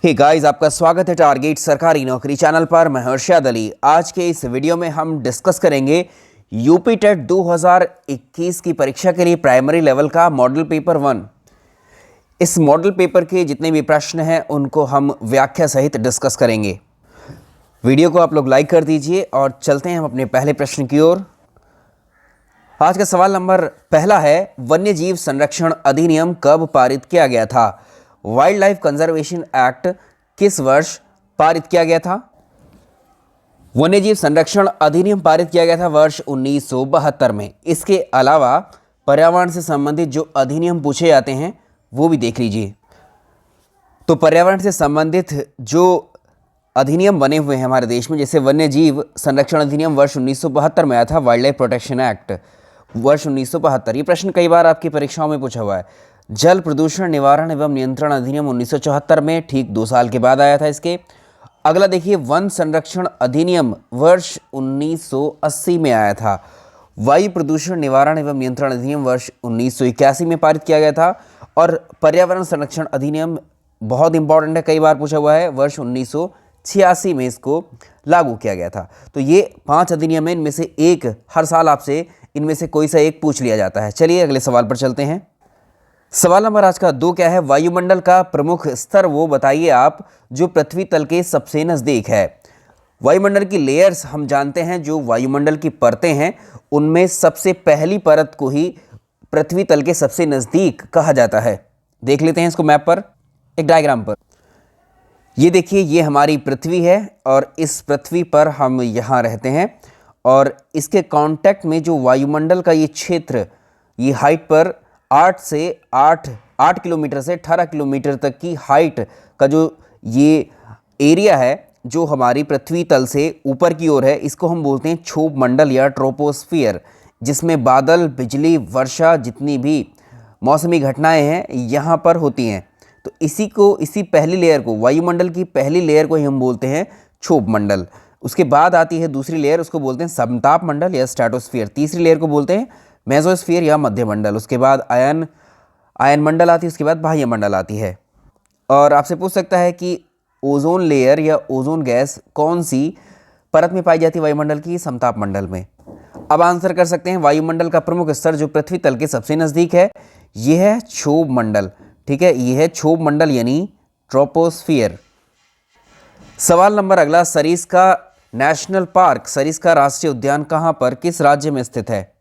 Hey guys, आपका स्वागत है टारगेट सरकारी नौकरी चैनल पर। मैं हर्षद अली। आज के इस वीडियो में हम डिस्कस करेंगे यूपी टेट 2021 की परीक्षा के लिए प्राइमरी लेवल का मॉडल पेपर 1। इस मॉडल पेपर के जितने भी प्रश्न हैं उनको हम व्याख्या सहित डिस्कस करेंगे। वीडियो को आप लोग लाइक कर दीजिए और चलते हैं हम अपने पहले प्रश्न की ओर। आज का सवाल नंबर पहला है, वन्य जीव संरक्षण अधिनियम कब पारित किया गया था? वाइल्ड लाइफ कंजर्वेशन एक्ट किस वर्ष पारित किया गया था? वन्य जीव संरक्षण अधिनियम पारित किया गया था वर्ष 1972 में। इसके अलावा पर्यावरण से संबंधित जो अधिनियम पूछे जाते हैं वो भी देख लीजिए। तो पर्यावरण से संबंधित जो अधिनियम बने हुए हैं हमारे देश में, जैसे वन्य जीव संरक्षण अधिनियम वर्ष 1972 में आया था, वाइल्ड लाइफ प्रोटेक्शन एक्ट वर्ष 1972। ये प्रश्न कई बार आपकी परीक्षाओं में पूछा हुआ है। जल प्रदूषण निवारण एवं नियंत्रण अधिनियम 1974 में, ठीक 2 साल के बाद आया था इसके। अगला देखिए, वन संरक्षण अधिनियम वर्ष 1980 में आया था। वायु प्रदूषण निवारण एवं नियंत्रण अधिनियम वर्ष 1981 में पारित किया गया था। और पर्यावरण संरक्षण अधिनियम बहुत इंपॉर्टेंट है, कई बार पूछा हुआ है, वर्ष 1986 में इसको लागू किया गया था। तो ये 5 अधिनियम है, इनमें से एक हर साल आपसे इनमें से कोई सा एक पूछ लिया जाता है। चलिए अगले सवाल पर चलते हैं। सवाल नंबर आज का 2 क्या है? वायुमंडल का प्रमुख स्तर वो बताइए आप जो पृथ्वी तल के सबसे नज़दीक है। वायुमंडल की लेयर्स हम जानते हैं, जो वायुमंडल की परतें हैं उनमें सबसे पहली परत को ही पृथ्वी तल के सबसे नज़दीक कहा जाता है। देख लेते हैं इसको मैप पर, एक डायग्राम पर। ये देखिए, ये हमारी पृथ्वी है और इस पृथ्वी पर हम यहाँ रहते हैं और इसके कांटेक्ट में जो वायुमंडल का ये क्षेत्र, ये हाइट पर 8 किलोमीटर से 18 किलोमीटर तक की हाइट का जो ये एरिया है जो हमारी पृथ्वी तल से ऊपर की ओर है, इसको हम बोलते हैं क्षोभ मंडल या ट्रोपोस्फियर, जिसमें बादल, बिजली, वर्षा, जितनी भी मौसमी घटनाएं हैं यहाँ पर होती हैं। तो इसी पहली लेयर को, वायुमंडल की पहली लेयर को ही हम बोलते हैं क्षोभ मंडल। उसके बाद आती है दूसरी लेयर, उसको बोलते हैं समताप मंडल या स्ट्रेटोस्फियर। तीसरी लेयर को बोलते हैं मेसोस्फीयर या मध्य मंडल। उसके बाद आयन मंडल आती है, उसके बाद बाह्य मंडल आती है। और आपसे पूछ सकता है कि ओजोन लेयर या ओजोन गैस कौन सी परत में पाई जाती है वायुमंडल की? समताप मंडल में। अब आंसर कर सकते हैं, वायुमंडल का प्रमुख स्तर जो पृथ्वी तल के सबसे नज़दीक है यह है क्षोभ मंडल। ठीक है, यह है क्षोभ मंडल यानी ट्रोपोस्फियर। सवाल नंबर अगला, सरिस्का नेशनल पार्क, सरिस्का राष्ट्रीय उद्यान कहाँ पर, किस राज्य में स्थित है?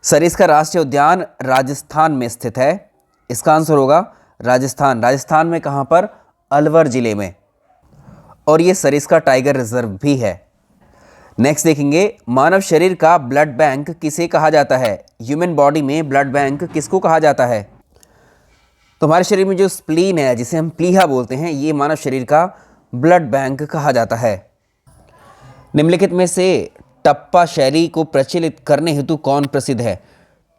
सरिस्का राष्ट्रीय उद्यान राजस्थान में स्थित है। इसका आंसर होगा राजस्थान। राजस्थान में कहाँ पर? अलवर जिले में। और ये सरिस्का टाइगर रिजर्व भी है। नेक्स्ट देखेंगे, मानव शरीर का ब्लड बैंक किसे कहा जाता है? ह्यूमन बॉडी में ब्लड बैंक किसको कहा जाता है? तो हमारे शरीर में जो स्प्लीन है, जिसे हम प्लीहा बोलते हैं, ये मानव शरीर का ब्लड बैंक कहा जाता है। निम्नलिखित में से टप्पा शैली को प्रचलित करने हेतु कौन प्रसिद्ध है?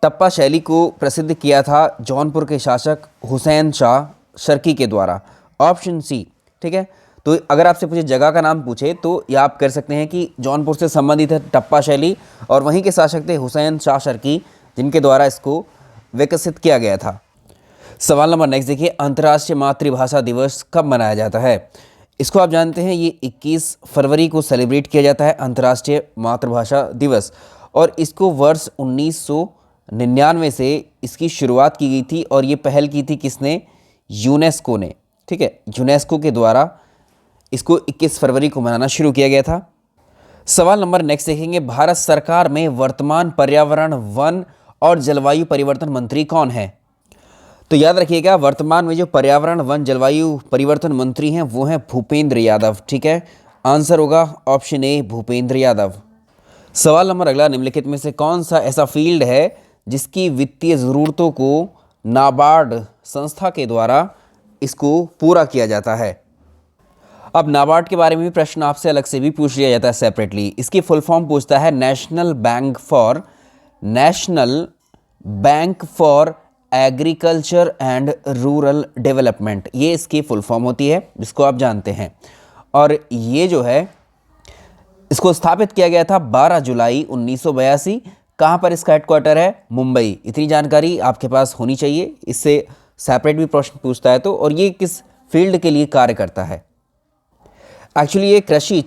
टप्पा शैली को प्रसिद्ध किया था जौनपुर के शासक हुसैन शाह शर्की के द्वारा। Option C. ठीक है, तो अगर आपसे पूछे जगह का नाम पूछे तो ये आप कर सकते हैं कि जौनपुर से संबंधित है टप्पा शैली, और वहीं के शासक थे हुसैन शाह शर्की, जिनके द्वारा इसको विकसित किया गया था। सवाल नंबर नेक्स्ट देखिए, अंतर्राष्ट्रीय मातृभाषा दिवस कब मनाया जाता है? इसको आप जानते हैं, ये 21 फरवरी को सेलिब्रेट किया जाता है अंतर्राष्ट्रीय मातृभाषा दिवस। और इसको वर्ष 1999 से इसकी शुरुआत की गई थी और ये पहल की थी किसने? यूनेस्को ने। ठीक है, यूनेस्को के द्वारा इसको 21 फरवरी को मनाना शुरू किया गया था। सवाल नंबर नेक्स्ट देखेंगे, भारत सरकार में वर्तमान पर्यावरण, वन और जलवायु परिवर्तन मंत्री कौन है? तो याद रखिएगा, वर्तमान में जो पर्यावरण, वन, जलवायु परिवर्तन मंत्री हैं वो हैं भूपेंद्र यादव। ठीक है, आंसर होगा ऑप्शन ए, भूपेंद्र यादव। सवाल नंबर अगला, निम्नलिखित में से कौन सा ऐसा फील्ड है जिसकी वित्तीय ज़रूरतों को नाबार्ड संस्था के द्वारा इसको पूरा किया जाता है? अब नाबार्ड के बारे में भी प्रश्न आपसे अलग से भी पूछ लिया जाता है सेपरेटली। इसकी फुल फॉर्म पूछता है national bank for agriculture and rural development, ये इसकी फुल फॉर्म होती है, जिसको आप जानते हैं। और ये जो है इसको स्थापित किया गया था 12 जुलाई 1982। कहाँ पर इसका हेडक्वार्टर है? मुंबई। इतनी जानकारी आपके पास होनी चाहिए, इससे सेपरेट भी प्रश्न पूछता है तो। और ये किस फील्ड के लिए कार्य करता है? एक्चुअली ये कृषि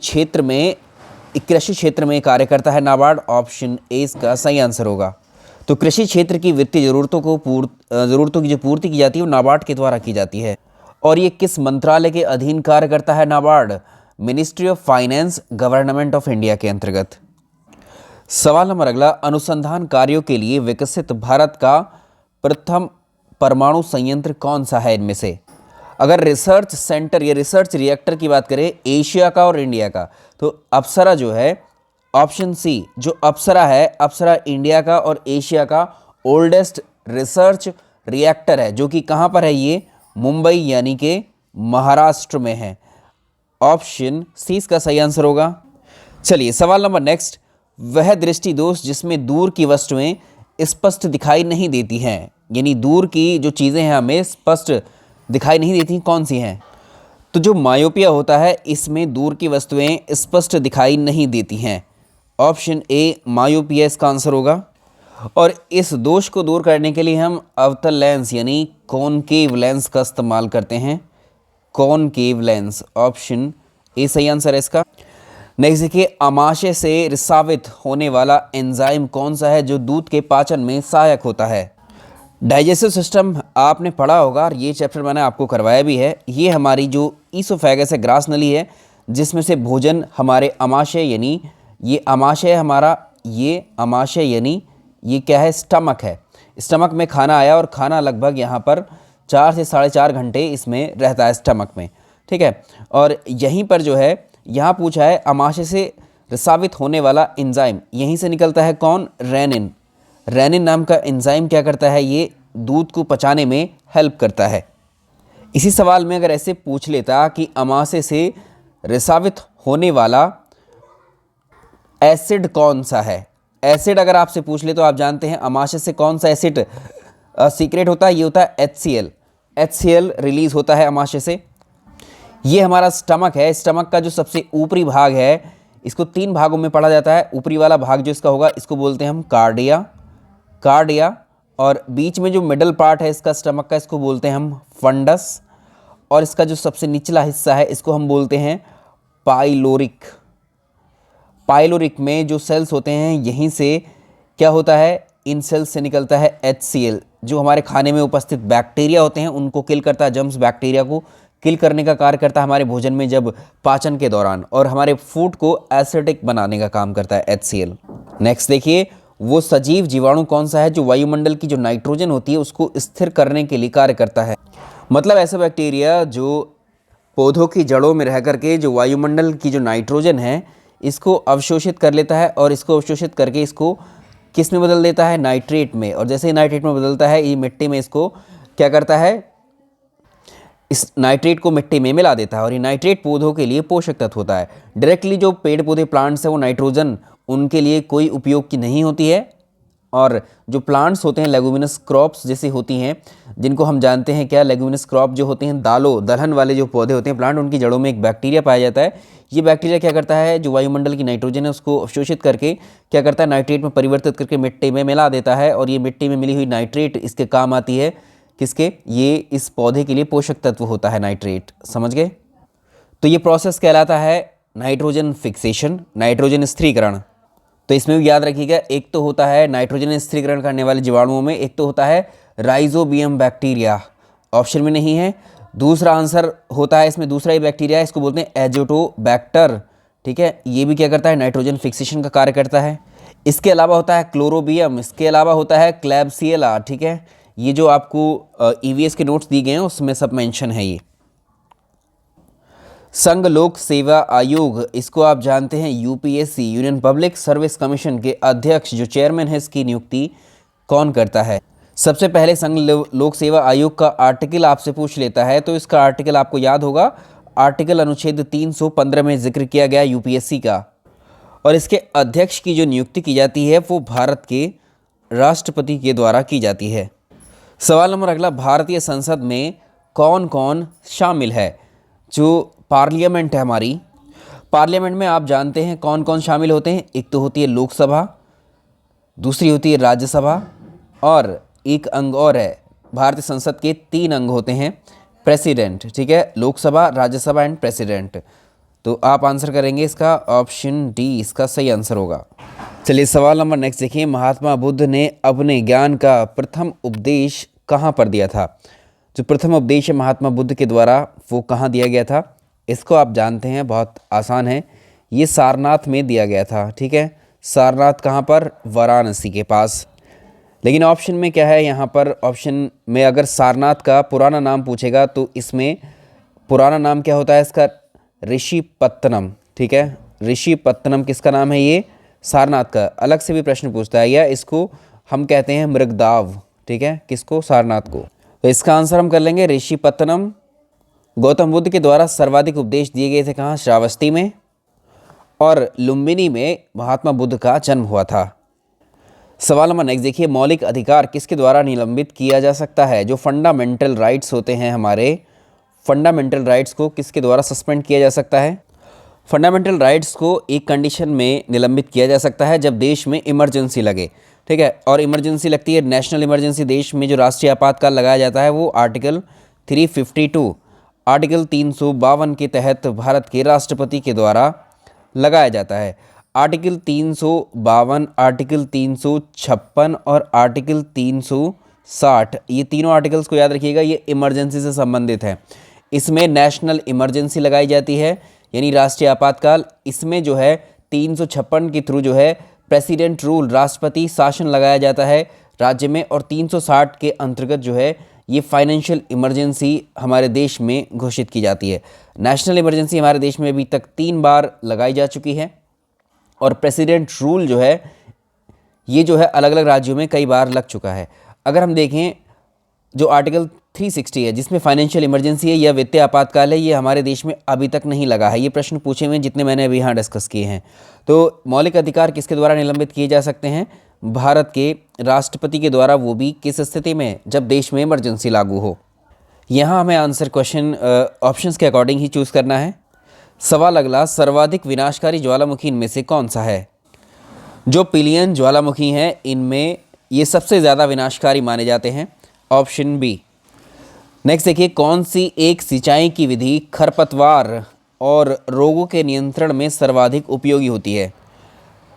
क्षेत्र में कार्य करता है नाबार्ड। ऑप्शन ए इसका सही आंसर होगा। तो कृषि क्षेत्र की वित्तीय ज़रूरतों की जो पूर्ति की जाती है वो नाबार्ड के द्वारा की जाती है। और ये किस मंत्रालय के अधीन कार्य करता है NABARD? Ministry of finance, government of India के अंतर्गत। सवाल नंबर अगला, अनुसंधान कार्यों के लिए विकसित भारत का प्रथम परमाणु संयंत्र कौन सा है इनमें से? अगर रिसर्च सेंटर या रिसर्च रिएक्टर की बात करें एशिया का और इंडिया का, तो अप्सरा जो है, ऑप्शन सी जो अप्सरा है, अप्सरा इंडिया का और एशिया का ओल्डेस्ट रिसर्च रिएक्टर है, जो कि कहाँ पर है? ये मुंबई यानी कि महाराष्ट्र में है। ऑप्शन सी इसका सही आंसर होगा। चलिए सवाल नंबर नेक्स्ट, वह दृष्टि दोष जिसमें दूर की वस्तुएं स्पष्ट दिखाई नहीं देती हैं, यानी दूर की जो चीज़ें हैं हमें स्पष्ट दिखाई नहीं देती, कौन सी हैं? तो जो मायोपिया होता है इसमें दूर की वस्तुएं स्पष्ट दिखाई नहीं देती हैं। ऑप्शन ए मायोपिया इसका आंसर होगा। और इस दोष को दूर करने के लिए हम अवतल लेंस यानी कॉनकेव लेंस का इस्तेमाल करते हैं। कॉनकेव लेंस, ऑप्शन ए सही आंसर है इसका। नेक्स्ट देखिए, आमाशय से रिसावित होने वाला एंजाइम कौन सा है जो दूध के पाचन में सहायक होता है? डाइजेस्टिव सिस्टम आपने पढ़ा होगा और ये चैप्टर मैंने आपको करवाया भी है। ये हमारी जो ईसोफेगस है, ग्रास नली है, जिसमें से भोजन हमारे आमाशय यानी ये आमाशय हमारा, ये आमाशय यानी ये क्या है? स्टमक है। स्टमक में खाना आया और खाना लगभग यहाँ पर 4 से 4.5 घंटे इसमें रहता है स्टमक में, ठीक है। और यहीं पर जो है यहाँ पूछा है आमाशय से रिसावित होने वाला एंजाइम, यहीं से निकलता है कौन? रेनिन। रेनिन नाम का एंजाइम क्या करता है? ये दूध को पचाने में हेल्प करता है। इसी सवाल में अगर ऐसे पूछ लेता कि आमाशय से रिसावित होने वाला एसिड कौन सा है? एसिड अगर आपसे पूछ ले तो आप जानते हैं आमाशय से कौन सा एसिड सीक्रेट होता है? ये होता है HCl। HCl रिलीज होता है आमाशय से। ये हमारा स्टमक है। स्टमक का जो सबसे ऊपरी भाग है इसको 3 भागों में पढ़ा जाता है। ऊपरी वाला भाग जो इसका होगा इसको बोलते हैं हम कार्डिया, और बीच में जो मिडल पार्ट है इसका स्टमक का इसको बोलते हैं हम फंडस, और इसका जो सबसे निचला हिस्सा है इसको हम बोलते हैं पाइलोरिक। पाइलोरिक में जो सेल्स होते हैं यहीं से क्या होता है? इन सेल्स से निकलता है HCl, जो हमारे खाने में उपस्थित बैक्टीरिया होते हैं उनको किल करता है। जर्म्स बैक्टीरिया को किल करने का कार्य करता है हमारे भोजन में जब पाचन के दौरान, और हमारे फूड को एसिडिक बनाने का काम करता है HCl। नेक्स्ट देखिए, वो सजीव जीवाणु कौन सा है जो वायुमंडल की जो नाइट्रोजन होती है उसको स्थिर करने के लिए कार्य करता है? मतलब ऐसा बैक्टीरिया जो पौधों की जड़ों में रह करके जो वायुमंडल की जो नाइट्रोजन है इसको अवशोषित कर लेता है, और इसको अवशोषित करके इसको किस में बदल देता है? नाइट्रेट में। और जैसे ही नाइट्रेट में बदलता है ये मिट्टी में इसको क्या करता है? इस नाइट्रेट को मिट्टी में मिला देता है, और ये नाइट्रेट पौधों के लिए पोषक तत्व होता है। डायरेक्टली जो पेड़ पौधे प्लांट्स है वो नाइट्रोजन उनके लिए कोई उपयोग की नहीं होती है, और जो प्लांट्स होते हैं लेगुमिनस क्रॉप्स जैसी होती हैं, जिनको हम जानते हैं क्या? लेगुमिनस क्रॉप जो होते हैं दलहन वाले जो पौधे होते हैं प्लांट, उनकी जड़ों में एक बैक्टीरिया पाया जाता है। ये बैक्टीरिया क्या करता है? जो वायुमंडल की नाइट्रोजन है उसको अवशोषित करके क्या करता है? नाइट्रेट में परिवर्तित करके मिट्टी में मिला देता है, और ये मिट्टी में मिली हुई नाइट्रेट इसके काम आती है। किसके? ये इस पौधे के लिए पोषक तत्व होता है नाइट्रेट। समझ गए? तो ये प्रोसेस कहलाता है नाइट्रोजन फिक्सेशन, नाइट्रोजन स्थिरीकरण। तो इसमें भी याद रखिएगा, एक तो होता है नाइट्रोजन स्थिरीकरण करने वाले जीवाणुओं में, एक तो होता है राइजोबियम बैक्टीरिया, ऑप्शन में नहीं है। दूसरा आंसर होता है इसमें दूसरा ही बैक्टीरिया है, इसको बोलते हैं एजोटोबैक्टर, ठीक है। ये भी क्या करता है? नाइट्रोजन फिक्सेशन का कार्य करता है। इसके अलावा होता है क्लोरोबियम, इसके अलावा होता है क्लैब्सिएला, ठीक है। ये जो आपको EVS के नोट्स दिए गए हैं उसमें सब मेंशन है। ये संघ लोक सेवा आयोग, इसको आप जानते हैं UPSC, union public service commission के अध्यक्ष जो चेयरमैन है इसकी नियुक्ति कौन करता है? सबसे पहले संघ लोक सेवा आयोग का आर्टिकल आपसे पूछ लेता है, तो इसका आर्टिकल आपको याद होगा, आर्टिकल अनुच्छेद 315 में जिक्र किया गया UPSC का। और इसके अध्यक्ष की जो नियुक्ति की जाती है वो भारत के राष्ट्रपति के द्वारा की जाती है। सवाल नंबर अगला, भारतीय संसद में कौन कौन शामिल है? जो पार्लियामेंट है हमारी, पार्लियामेंट में आप जानते हैं कौन कौन शामिल होते हैं? एक तो होती है लोकसभा, दूसरी होती है राज्यसभा, और एक अंग और है, भारतीय संसद के 3 अंग होते हैं। प्रेसिडेंट, ठीक है, लोकसभा, राज्यसभा एंड प्रेसिडेंट। तो आप आंसर करेंगे इसका ऑप्शन डी, इसका सही आंसर होगा। चलिए सवाल नंबर नेक्स्ट देखिए, महात्मा बुद्ध ने अपने ज्ञान का प्रथम उपदेश कहाँ पर दिया था? जो प्रथम उपदेश है महात्मा बुद्ध के द्वारा वो कहाँ दिया गया था? इसको आप जानते हैं, बहुत आसान है, ये सारनाथ में दिया गया था, ठीक है। सारनाथ कहाँ पर? वाराणसी के पास। लेकिन ऑप्शन में क्या है यहाँ पर? ऑप्शन में अगर सारनाथ का पुराना नाम पूछेगा तो इसमें पुराना नाम क्या होता है इसका? ऋषिपत्तनम, ठीक है। ऋषिपत्तनम किसका नाम है? ये सारनाथ का। अलग से भी प्रश्न पूछता है, या इसको हम कहते हैं मृगदाव, ठीक है, किसको? सारनाथ को। तो इसका आंसर हम कर लेंगे ऋषिपत्तनम। गौतम बुद्ध के द्वारा सर्वाधिक उपदेश दिए गए थे कहाँ? श्रावस्ती में। और लुम्बिनी में महात्मा बुद्ध का जन्म हुआ था। सवाल नंबर नेक्स्ट देखिए, मौलिक अधिकार किसके द्वारा निलंबित किया जा सकता है? जो फंडामेंटल राइट्स होते हैं हमारे, फंडामेंटल राइट्स को किसके द्वारा सस्पेंड किया जा सकता है? फंडामेंटल राइट्स को एक कंडीशन में निलंबित किया जा सकता है, जब देश में इमरजेंसी लगे, ठीक है। और इमरजेंसी लगती है नेशनल इमरजेंसी, देश में जो राष्ट्रीय आपातकाल लगाया जाता है वो आर्टिकल 352, आर्टिकल 352 के तहत भारत के राष्ट्रपति के द्वारा लगाया जाता है। आर्टिकल 352, आर्टिकल 356 और आर्टिकल 360, ये तीनों आर्टिकल्स को याद रखिएगा, ये इमरजेंसी से संबंधित है। इसमें नेशनल इमरजेंसी लगाई जाती है, यानी राष्ट्रीय आपातकाल। इसमें जो है 356 के थ्रू जो है प्रेसिडेंट रूल, राष्ट्रपति शासन लगाया जाता है राज्य में। और 360 के अंतर्गत जो है ये फाइनेंशियल इमरजेंसी हमारे देश में घोषित की जाती है। नेशनल इमरजेंसी हमारे देश में अभी तक 3 बार लगाई जा चुकी है, और प्रेसिडेंट रूल जो है ये जो है अलग अलग राज्यों में कई बार लग चुका है। अगर हम देखें जो आर्टिकल 360 है, जिसमें फाइनेंशियल इमरजेंसी है या वित्तीय आपातकाल है, ये हमारे देश में अभी तक नहीं लगा है। ये प्रश्न पूछे हुए जितने मैंने अभी यहाँ डिस्कस किए हैं। तो मौलिक अधिकार किसके द्वारा निलंबित किए जा सकते हैं? भारत के राष्ट्रपति के द्वारा, वो भी किस स्थिति में? जब देश में इमरजेंसी लागू हो। यहाँ हमें आंसर क्वेश्चन ऑप्शंस के अकॉर्डिंग ही चूज़ करना है। सवाल अगला, सर्वाधिक विनाशकारी ज्वालामुखी इनमें से कौन सा है? जो पिलियन ज्वालामुखी हैं इनमें ये सबसे ज़्यादा विनाशकारी माने जाते हैं, ऑप्शन बी। नेक्स्ट देखिए, कौन सी एक सिंचाई की विधि खरपतवार और रोगों के नियंत्रण में सर्वाधिक उपयोगी होती है?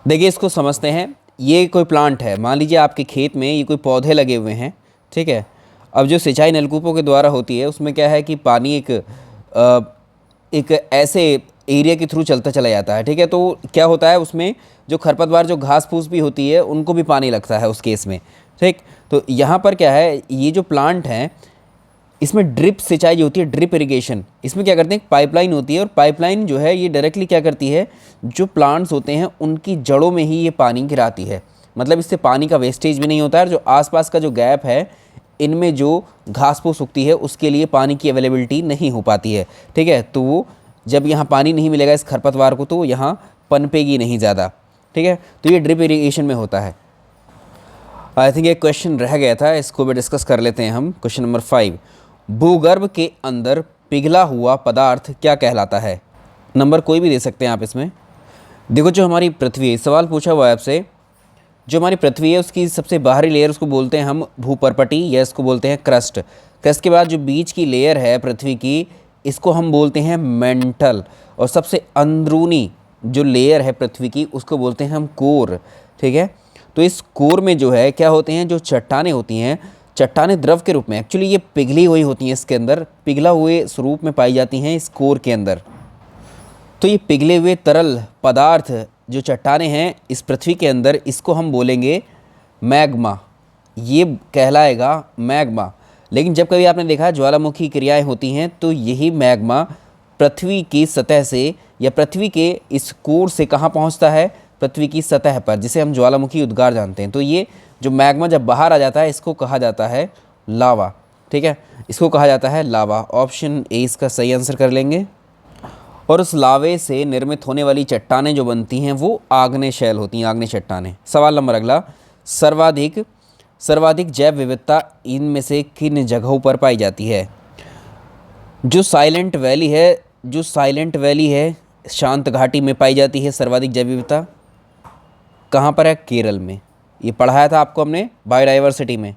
देखिए इसको समझते हैं। ये कोई प्लांट है, मान लीजिए आपके खेत में ये कोई पौधे लगे हुए हैं, ठीक है। अब जो सिंचाई नलकूपों के द्वारा होती है उसमें क्या है कि पानी एक ऐसे एरिया के थ्रू चलता चला जाता है, ठीक है। तो क्या होता है उसमें जो खरपतवार, जो घास फूस भी होती है, उनको भी पानी लगता है उस केस में, ठीक। तो यहाँ पर क्या है, ये जो प्लांट हैं इसमें ड्रिप सिंचाई जो होती है, ड्रिप इरिगेशन, इसमें क्या करते हैं, पाइपलाइन होती है, और पाइपलाइन जो है ये डायरेक्टली क्या करती है, जो प्लांट्स होते हैं उनकी जड़ों में ही ये पानी गिराती है। मतलब इससे पानी का वेस्टेज भी नहीं होता है, और जो आसपास का जो गैप है इनमें जो घास फूस उगती है उसके लिए पानी की अवेलेबिलिटी नहीं हो पाती है, ठीक है। तो वो जब यहाँ पानी नहीं मिलेगा इस खरपतवार को, तो वो यहाँ पनपेगी नहीं ज़्यादा, ठीक है। तो ये ड्रिप इरिगेशन में होता है। आई थिंक एक क्वेश्चन रह गया था, इसको भी डिस्कस कर लेते हैं हम। क्वेश्चन नंबर 5, भूगर्भ के अंदर पिघला हुआ पदार्थ क्या कहलाता है? नंबर कोई भी दे सकते हैं आप इसमें। देखो जो हमारी पृथ्वी है, सवाल पूछा हुआ है आपसे, जो हमारी पृथ्वी है उसकी सबसे बाहरी लेयर उसको बोलते हैं हम भूपर्पटी, या इसको बोलते हैं क्रस्ट। क्रस्ट के बाद जो बीच की लेयर है पृथ्वी की, इसको हम बोलते हैं मेंटल। और सबसे अंदरूनी जो लेयर है पृथ्वी की उसको बोलते हैं हम कोर, ठीक है। तो इस कोर में जो है क्या होते हैं, जो चट्टानें होती हैं, चट्टानें द्रव के रूप में, एक्चुअली ये पिघली हुई होती हैं, इसके अंदर पिघला हुए स्वरूप में पाई जाती हैं इस कोर के अंदर। तो ये पिघले हुए तरल पदार्थ जो चट्टानें हैं इस पृथ्वी के अंदर, इसको हम बोलेंगे मैग्मा, ये कहलाएगा मैग्मा। लेकिन जब कभी आपने देखा ज्वालामुखी क्रियाएं होती हैं तो यही मैग्मा पृथ्वी की सतह से या पृथ्वी के इस कोर से कहाँ पहुँचता है, पृथ्वी की सतह पर, जिसे हम ज्वालामुखी उद्गार जानते हैं। तो ये जो मैग्मा जब बाहर आ जाता है इसको कहा जाता है लावा, ठीक है, इसको कहा जाता है लावा। ऑप्शन ए इसका सही आंसर कर लेंगे। और उस लावे से निर्मित होने वाली चट्टानें जो बनती हैं वो आग्नेय शैल होती हैं, आग्नेय चट्टानें। सवाल नंबर अगला, सर्वाधिक जैव विविधता इनमें से किन जगहों पर पाई जाती है? जो साइलेंट वैली है शांत घाटी में पाई जाती है सर्वाधिक जैव विविधता। कहाँ पर है? केरल में। ये पढ़ाया था आपको हमने बायोडाइवर्सिटी में।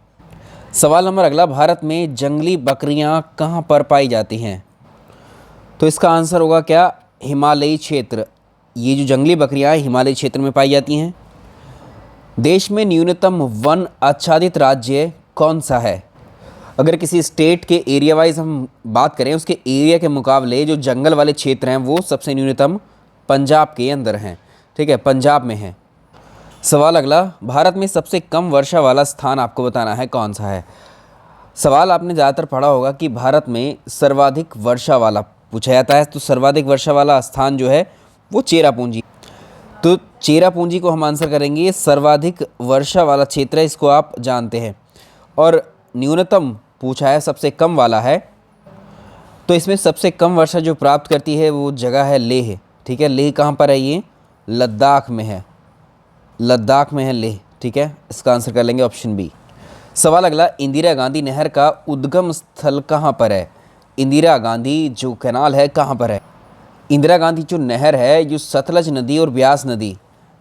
सवाल नंबर अगला, भारत में जंगली बकरियां कहां पर पाई जाती हैं? तो इसका आंसर होगा क्या? हिमालयी क्षेत्र। ये जो जंगली बकरियां हिमालयी क्षेत्र में पाई जाती हैं। देश में न्यूनतम वन आच्छादित राज्य कौन सा है? अगर किसी स्टेट के एरिया वाइज हम बात करें, उसके एरिया के मुकाबले जो जंगल वाले क्षेत्र हैं वो सबसे न्यूनतम पंजाब के अंदर हैं। ठीक है, पंजाब में है। सवाल अगला, भारत में सबसे कम वर्षा वाला स्थान आपको बताना है कौन सा है? सवाल आपने ज़्यादातर पढ़ा होगा कि भारत में सर्वाधिक वर्षा वाला पूछा जाता है, तो सर्वाधिक वर्षा वाला स्थान जो है वो चेरापूंजी। तो चेरापूंजी को हम आंसर करेंगे। ये सर्वाधिक वर्षा वाला क्षेत्र है, इसको आप जानते हैं। और न्यूनतम पूछा है, सबसे कम वाला है, तो इसमें सबसे कम वर्षा जो प्राप्त करती है वो जगह है लेह। ठीक है, लेह कहाँ पर है? ये लद्दाख में है। लद्दाख में है लेह। ठीक है, इसका आंसर कर लेंगे ऑप्शन बी। सवाल अगला, इंदिरा गांधी नहर का उद्गम स्थल कहाँ पर है? इंदिरा गांधी जो कैनाल है कहाँ पर है? इंदिरा गांधी जो नहर है, जो सतलज नदी और ब्यास नदी,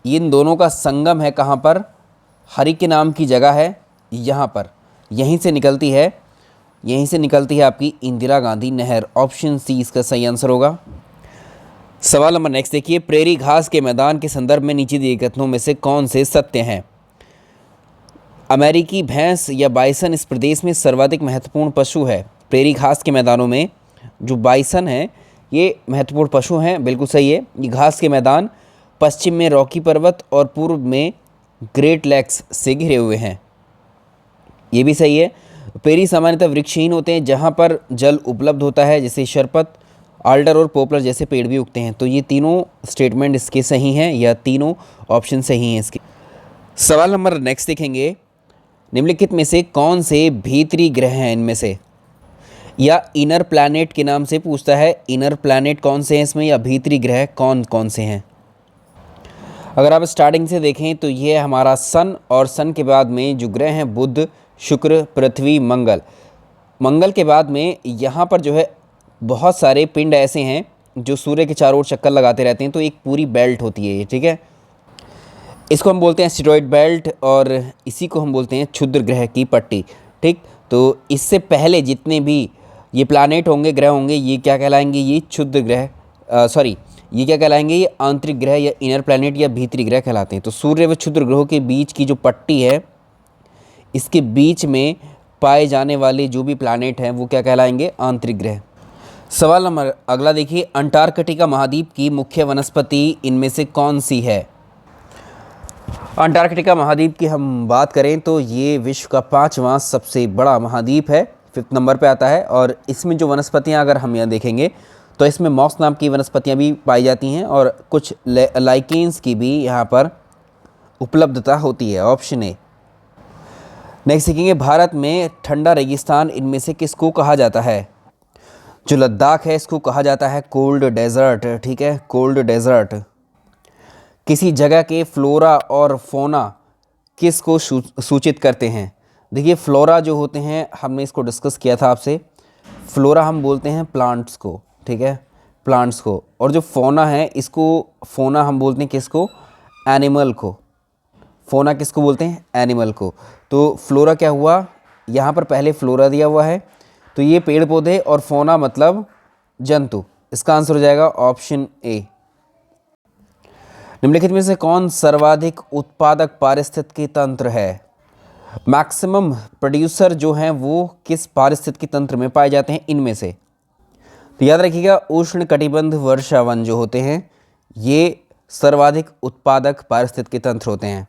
इन दोनों का संगम है कहाँ पर? हरि के नाम की जगह है यहाँ पर, यहीं से निकलती है, यहीं से निकलती है आपकी इंदिरा गांधी नहर। ऑप्शन सी इसका सही आंसर होगा। सवाल नंबर नेक्स्ट देखिए, प्रेरी घास के मैदान के संदर्भ में नीचे दिए कथनों में से कौन से सत्य हैं? अमेरिकी भैंस या बाइसन इस प्रदेश में सर्वाधिक महत्वपूर्ण पशु है। प्रेरी घास के मैदानों में जो बाइसन है ये महत्वपूर्ण पशु हैं, बिल्कुल सही है। ये घास के मैदान पश्चिम में रॉकी पर्वत और पूर्व में ग्रेट लेक्स से घिरे हुए हैं, ये भी सही है। प्रेरी सामान्यतः वृक्षहीन होते हैं जहाँ पर जल उपलब्ध होता है, जैसे शरपत, आल्डर और पोपलर जैसे पेड़ भी उगते हैं। तो ये तीनों स्टेटमेंट इसके सही हैं, या तीनों ऑप्शन सही हैं इसके। सवाल नंबर नेक्स्ट देखेंगे, निम्नलिखित में से कौन से भीतरी ग्रह हैं इनमें से? या इनर प्लैनेट के नाम से पूछता है, इनर प्लैनेट कौन से हैं इसमें, या भीतरी ग्रह कौन कौन से हैं? अगर आप स्टार्टिंग से देखें तो ये है हमारा सन, और सन के बाद में जो ग्रह हैं बुध, शुक्र, पृथ्वी, मंगल। मंगल के बाद में यहाँ पर जो है बहुत सारे पिंड ऐसे हैं जो सूर्य के चारों ओर चक्कर लगाते रहते हैं, तो एक पूरी बेल्ट होती है ये। ठीक है, इसको हम बोलते हैं एस्टेरॉयड बेल्ट, और इसी को हम बोलते हैं क्षुद्र ग्रह की पट्टी। ठीक, तो इससे पहले जितने भी ये प्लैनेट होंगे, ग्रह होंगे, ये क्या कहलाएंगे? ये क्षुद्र ग्रह, ये क्या कहलाएंगे? ये आंतरिक ग्रह या इनर प्लैनेट या भीतरी ग्रह कहलाते हैं। तो सूर्य व क्षुद्र ग्रहों के बीच की जो पट्टी है, इसके बीच में पाए जाने वाले जो भी प्लैनेट हैं वो क्या कहलाएंगे? आंतरिक ग्रह। सवाल नंबर अगला देखिए, अंटार्कटिका महाद्वीप की मुख्य वनस्पति इनमें से कौन सी है? अंटार्कटिका महाद्वीप की हम बात करें तो ये विश्व का 5वां सबसे बड़ा महाद्वीप है, 5th नंबर पे आता है। और इसमें जो वनस्पतियां अगर हम यहाँ देखेंगे तो इसमें मॉस नाम की वनस्पतियां भी पाई जाती हैं, और कुछ लाइकेन्स की भी यहाँ पर उपलब्धता होती है। Option A. नेक्स्ट देखेंगे, भारत में ठंडा रेगिस्तान इनमें से किसको कहा जाता है? जो लद्दाख है इसको कहा जाता है कोल्ड डेजर्ट। ठीक है, कोल्ड डेजर्ट। किसी जगह के फ्लोरा और फोना किसको सूचित करते हैं? देखिए, फ्लोरा जो होते हैं, हमने इसको डिस्कस किया था आपसे, फ्लोरा हम बोलते हैं प्लांट्स को। ठीक है, प्लांट्स को। और जो फोना है, इसको फोना हम बोलते हैं किसको? एनिमल को। फोना किसको बोलते हैं? एनिमल को। तो फ्लोरा क्या हुआ, यहाँ पर पहले फ्लोरा दिया हुआ है, तो ये पेड़ पौधे, और फोना मतलब जंतु। इसका आंसर हो जाएगा ऑप्शन ए। निम्नलिखित में से कौन सर्वाधिक उत्पादक पारिस्थितिकी तंत्र है? मैक्सिमम प्रोड्यूसर जो हैं वो किस पारिस्थितिकी तंत्र में पाए जाते हैं इनमें से? तो याद रखिएगा, उष्ण कटिबंध वर्षावन जो होते हैं ये सर्वाधिक उत्पादक पारिस्थितिकी तंत्र होते हैं।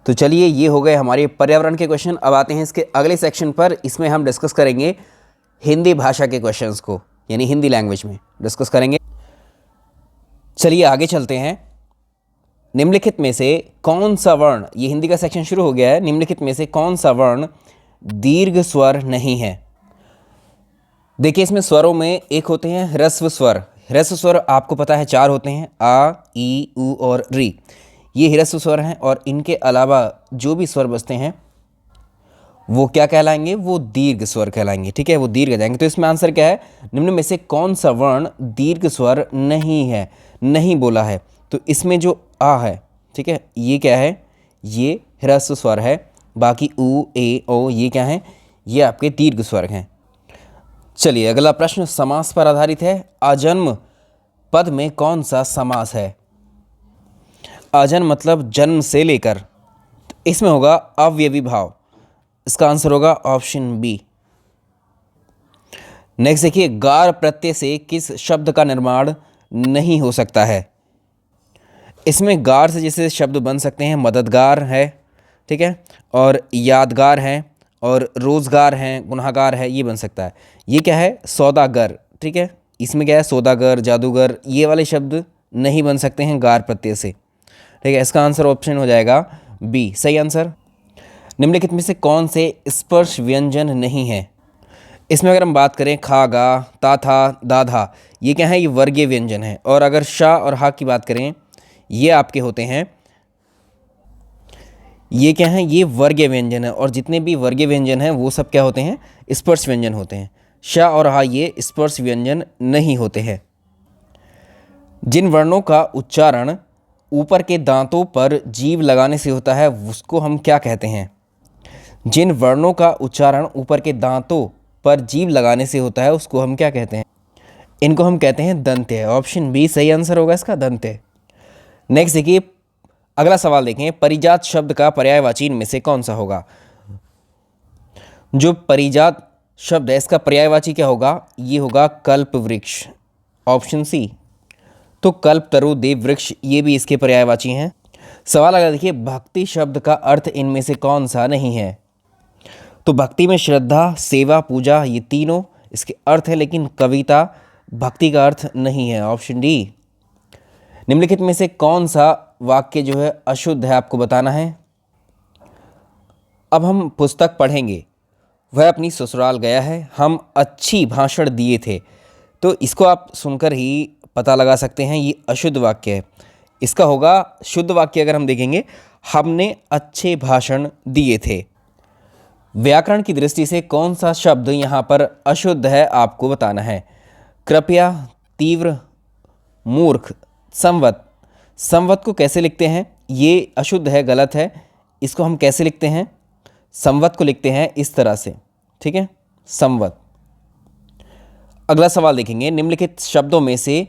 तो चलिए, ये हो गए हमारे पर्यावरण के क्वेश्चन। अब आते हैं इसके अगले सेक्शन पर। इसमें हम डिस्कस करेंगे हिंदी भाषा के क्वेश्चंस को, यानी हिंदी लैंग्वेज में डिस्कस करेंगे। चलिए आगे चलते हैं। निम्नलिखित में से कौन सा वर्ण, ये हिंदी का सेक्शन शुरू हो गया है, निम्नलिखित में से कौन सा वर्ण दीर्घ स्वर नहीं है? देखिए, इसमें स्वरों में एक होते हैं ह्रस्व स्वर। ह्रस्व स्वर आपको पता है 4 होते हैं, आ, ई, उ और री। ये ह्रस्व स्वर हैं, और इनके अलावा जो भी स्वर बचते हैं वो क्या कहलाएंगे? वो दीर्घ स्वर कहलाएंगे। ठीक है, वो दीर्घ आ जाएंगे। तो इसमें आंसर क्या है? निम्न में से कौन सा वर्ण दीर्घ स्वर नहीं है, नहीं बोला है? तो इसमें जो आ है, ठीक है, ये क्या है? ये ह्रस्व स्वर है। बाकी उ, ए, ओ ये क्या है? ये आपके दीर्घ स्वर हैं। चलिए अगला प्रश्न समास पर आधारित है। आजन्म पद में कौन सा समास है? आजन्म मतलब जन्म से लेकर, इसमें होगा अव्ययी भाव। इसका आंसर होगा ऑप्शन बी। नेक्स्ट देखिए, गार प्रत्यय से किस शब्द का निर्माण नहीं हो सकता है? इसमें गार से जैसे शब्द बन सकते हैं, मददगार है, ठीक है, और यादगार है, और रोजगार है, गुनाहगार है, ये बन सकता है। ये क्या है? सौदागर, ठीक है। इसमें क्या है? सौदागर, जादूगर, ये वाले शब्द नहीं बन सकते हैं गार प्रत्यय से, ठीक है। इसका आंसर ऑप्शन हो जाएगा बी, सही आंसर। निम्नलिखित में से कौन से स्पर्श व्यंजन नहीं है? इसमें अगर हम बात करें खागा, ताथा, दाधा, ये क्या है? ये वर्गीय व्यंजन है। और अगर शा और हा की बात करें, ये आपके होते हैं, ये क्या है? ये वर्गीय व्यंजन है। और जितने भी वर्गीय व्यंजन हैं वो सब क्या होते हैं? स्पर्श व्यंजन होते हैं। शा और हा ये स्पर्श व्यंजन नहीं होते हैं। जिन वर्णों का उच्चारण ऊपर के दांतों पर जीभ लगाने से होता है उसको हम क्या कहते हैं? जिन वर्णों का उच्चारण ऊपर के दांतों पर जीभ लगाने से होता है उसको हम क्या कहते हैं? इनको हम कहते हैं दंत्य। ऑप्शन बी सही आंसर होगा इसका, दंत्य। नेक्स्ट देखिए, अगला सवाल देखें। परिजात शब्द का पर्यायवाची इनमें से कौन सा होगा? जो परिजात शब्द है इसका पर्यायवाची क्या होगा? ये होगा कल्प वृक्ष, ऑप्शन सी। तो कल्प, तरु, देव वृक्ष ये भी इसके पर्यायवाची हैं। सवाल अगर देखिए, भक्ति शब्द का अर्थ इनमें से कौन सा नहीं है? तो भक्ति में श्रद्धा, सेवा, पूजा ये तीनों इसके अर्थ है, लेकिन कविता भक्ति का अर्थ नहीं है, ऑप्शन डी। निम्नलिखित में से कौन सा वाक्य जो है अशुद्ध है आपको बताना है। अब हम पुस्तक पढ़ेंगे, वह अपनी ससुराल गया है, हम अच्छी भाषण दिए थे। तो इसको आप सुनकर ही पता लगा सकते हैं ये अशुद्ध वाक्य है। इसका होगा शुद्ध वाक्य अगर हम देखेंगे, हमने अच्छे भाषण दिए थे। व्याकरण की दृष्टि से कौन सा शब्द यहाँ पर अशुद्ध है आपको बताना है। कृपया, तीव्र, मूर्ख, संवत। संवत को कैसे लिखते हैं? ये अशुद्ध है, गलत है। इसको हम कैसे लिखते हैं? संवत को लिखते हैं इस तरह से, ठीक है, संवत। अगला सवाल देखेंगे। निम्नलिखित शब्दों में से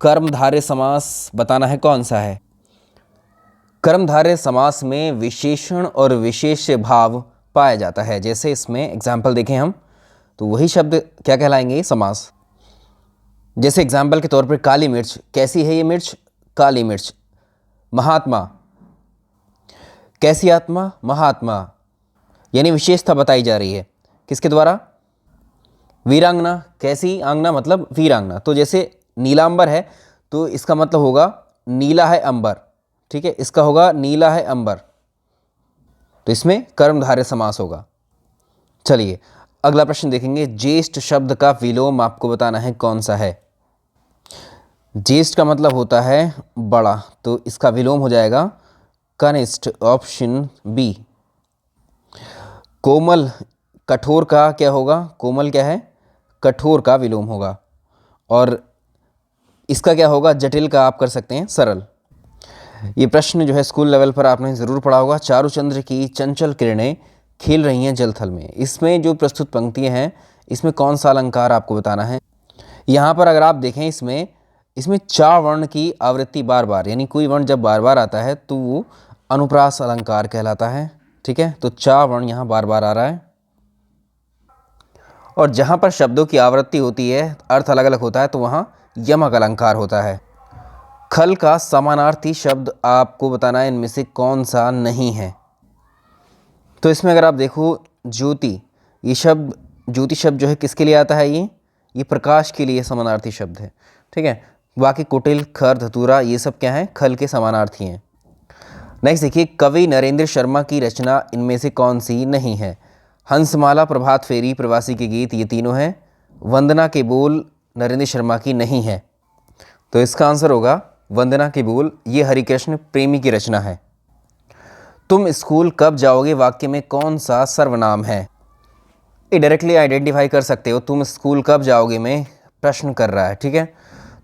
कर्मधारय समास बताना है कौन सा है। कर्मधारय समास में विशेषण और विशेष भाव पाया जाता है। जैसे इसमें एग्जाम्पल देखें हम, तो वही शब्द क्या कहलाएंगे? समास। जैसे एग्जाम्पल के तौर पर काली मिर्च, कैसी है ये मिर्च? काली मिर्च। महात्मा, कैसी आत्मा? महात्मा। यानी विशेषता बताई जा रही है किसके द्वारा? वीरांगना, कैसी आंगना मतलब वीरांगना। तो जैसे नीलांबर है तो इसका मतलब होगा नीला है अंबर, ठीक है, इसका होगा नीला है अंबर। तो इसमें कर्मधारय समास होगा। चलिए अगला प्रश्न देखेंगे। ज्येष्ठ शब्द का विलोम आपको बताना है कौन सा है। ज्येष्ठ का मतलब होता है बड़ा, तो इसका विलोम हो जाएगा कनिष्ठ, ऑप्शन बी। कोमल, कठोर का क्या होगा? कोमल क्या है? कठोर का विलोम होगा। और इसका क्या होगा? जटिल का आप कर सकते हैं सरल। ये प्रश्न जो है स्कूल लेवल पर आपने ज़रूर पढ़ा होगा। चारुचंद्र की चंचल किरणें खेल रही हैं जलथल में। इसमें जो प्रस्तुत पंक्तियाँ हैं इसमें कौन सा अलंकार आपको बताना है। यहाँ पर अगर आप देखें इसमें चा वर्ण की आवृत्ति बार बार, यानी कोई वर्ण जब बार बार आता है तो वो अनुप्रास अलंकार कहलाता है, ठीक है। तो चा वर्ण यहाँ बार बार आ रहा है। और जहाँ पर शब्दों की आवृत्ति होती है, अर्थ अलग अलग होता है, तो वहाँ यमक अलंकार होता है। खल का समानार्थी शब्द आपको बताना है इनमें से कौन सा नहीं है। तो इसमें अगर आप देखो ज्योति, ये शब्द ज्योति शब्द जो है किसके लिए आता है? ये प्रकाश के लिए समानार्थी शब्द है, ठीक है। बाकी कुटिल, खर, धतूरा ये सब क्या है? खल के समानार्थी हैं। नेक्स्ट देखिए, कवि नरेंद्र शर्मा की रचना इनमें से कौन सी नहीं है। हंसमाला, प्रभात फेरी, प्रवासी के गीत ये तीनों हैं। वंदना के बोल नरेंद्र शर्मा की नहीं है। तो इसका आंसर होगा वंदना के बोल, ये हरिकृष्ण प्रेमी की रचना है। तुम स्कूल कब जाओगे वाक्य में कौन सा सर्वनाम है। ये डायरेक्टली आइडेंटिफाई कर सकते हो, तुम स्कूल कब जाओगे में प्रश्न कर रहा है, ठीक है।